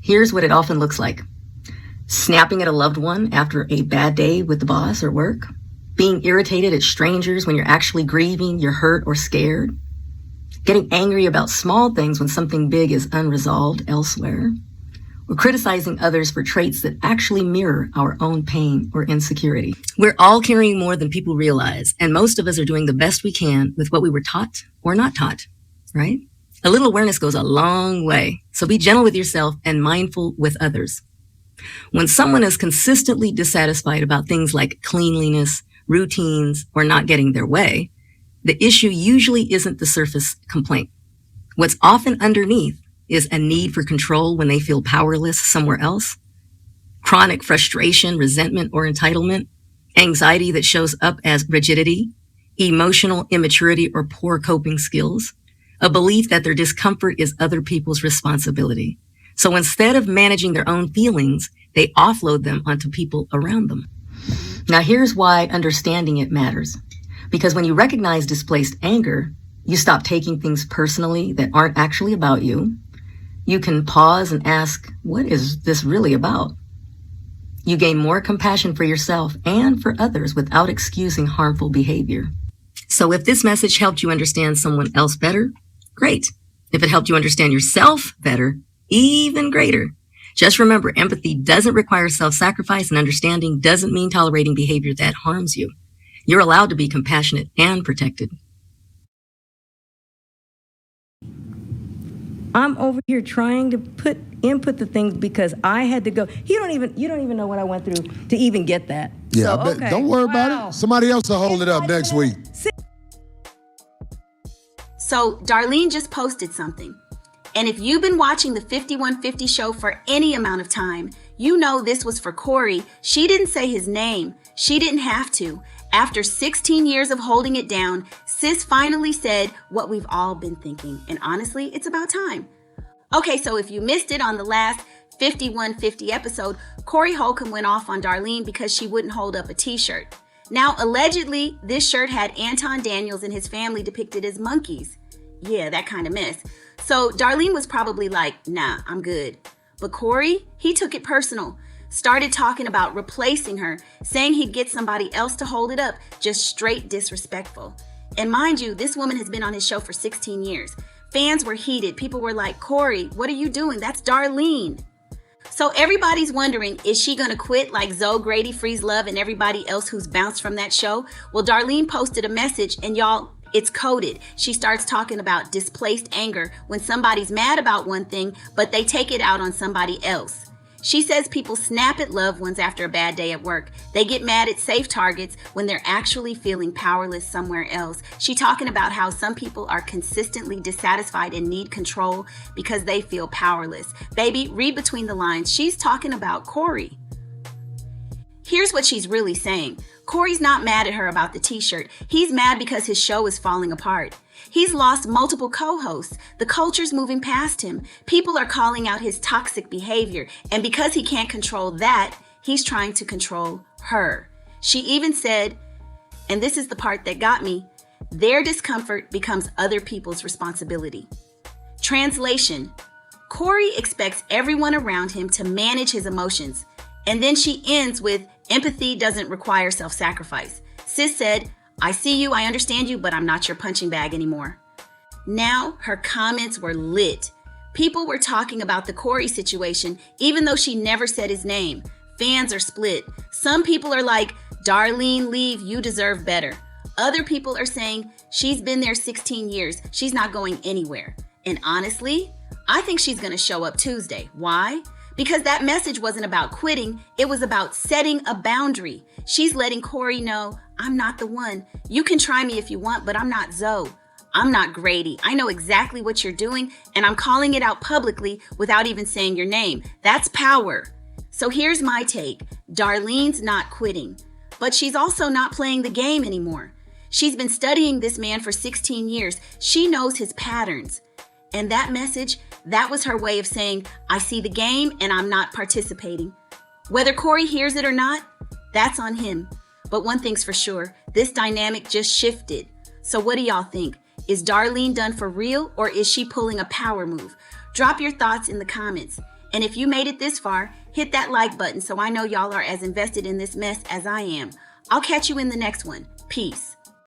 Here's what it often looks like. Snapping at a loved one after a bad day with the boss or work. Being irritated at strangers when you're actually grieving, you're hurt or scared. Getting angry about small things when something big is unresolved elsewhere. Or criticizing others for traits that actually mirror our own pain or insecurity. We're all carrying more than people realize, and most of us are doing the best we can with what we were taught or not taught, right? A little awareness goes a long way, so be gentle with yourself and mindful with others. When someone is consistently dissatisfied about things like cleanliness, routines, or not getting their way, the issue usually isn't the surface complaint. What's often underneath is a need for control when they feel powerless somewhere else, chronic frustration, resentment, or entitlement, anxiety that shows up as rigidity, emotional immaturity or poor coping skills, a belief that their discomfort is other people's responsibility. So instead of managing their own feelings, they offload them onto people around them. Now here's why understanding it matters. Because when you recognize displaced anger, you stop taking things personally that aren't actually about you. You can pause and ask, what is this really about? You gain more compassion for yourself and for others without excusing harmful behavior. So if this message helped you understand someone else better, great. If it helped you understand yourself better, even greater. Just remember, empathy doesn't require self-sacrifice, and understanding doesn't mean tolerating behavior that harms you. You're allowed to be compassionate and protected. I'm over here trying to input the things because I had to go. You don't even know what I went through to even get that. Yeah, so, I bet. Okay. Don't worry about it. Somebody else will hold it up next week. So Darlene just posted something. And if you've been watching the 5150 show for any amount of time, you know this was for Corey. She didn't say his name. She didn't have to. After 16 years of holding it down, sis finally said what we've all been thinking. And honestly, it's about time. Okay, so if you missed it on the last 5150 episode, Corey Holcomb went off on Darlene because she wouldn't hold up a t-shirt. Now, allegedly, this shirt had Anton Daniels and his family depicted as monkeys. Yeah, that kind of mess. So Darlene was probably like, nah, I'm good. But Corey, he took it personal. Started talking about replacing her, saying he'd get somebody else to hold it up, just straight disrespectful. And mind you, this woman has been on his show for 16 years. Fans were heated. People were like, Corey, what are you doing? That's Darlene. So everybody's wondering, is she going to quit like Zoe Grady, Freeze Love, and everybody else who's bounced from that show? Well, Darlene posted a message, and y'all, it's coded. She starts talking about displaced anger when somebody's mad about one thing, but they take it out on somebody else. She says people snap at loved ones after a bad day at work. They get mad at safe targets when they're actually feeling powerless somewhere else. She's talking about how some people are consistently dissatisfied and need control because they feel powerless. Baby, read between the lines. She's talking about Corey. Here's what she's really saying. Corey's not mad at her about the t-shirt. He's mad because his show is falling apart. He's lost multiple co-hosts. The culture's moving past him. People are calling out his toxic behavior. And because he can't control that, he's trying to control her. She even said, and this is the part that got me, their discomfort becomes other people's responsibility. Translation, Corey expects everyone around him to manage his emotions. And then she ends with, empathy doesn't require self-sacrifice. Sis said, I see you, I understand you, but I'm not your punching bag anymore. Now, her comments were lit. People were talking about the Corey situation, even though she never said his name. Fans are split. Some people are like, Darlene, leave, you deserve better. Other people are saying, she's been there 16 years, she's not going anywhere. And honestly, I think she's gonna show up Tuesday. Why? Because that message wasn't about quitting, it was about setting a boundary. She's letting Corey know, I'm not the one. You can try me if you want, but I'm not Zoe. I'm not Grady. I know exactly what you're doing, and I'm calling it out publicly without even saying your name. That's power. So here's my take. Darlene's not quitting, but she's also not playing the game anymore. She's been studying this man for 16 years. She knows his patterns. And that message, that was her way of saying, I see the game and I'm not participating. Whether Corey hears it or not, that's on him. But one thing's for sure, this dynamic just shifted. So what do y'all think? Is Darlene done for real, or is she pulling a power move? Drop your thoughts in the comments. And if you made it this far, hit that like button so I know y'all are as invested in this mess as I am. I'll catch you in the next one. Peace.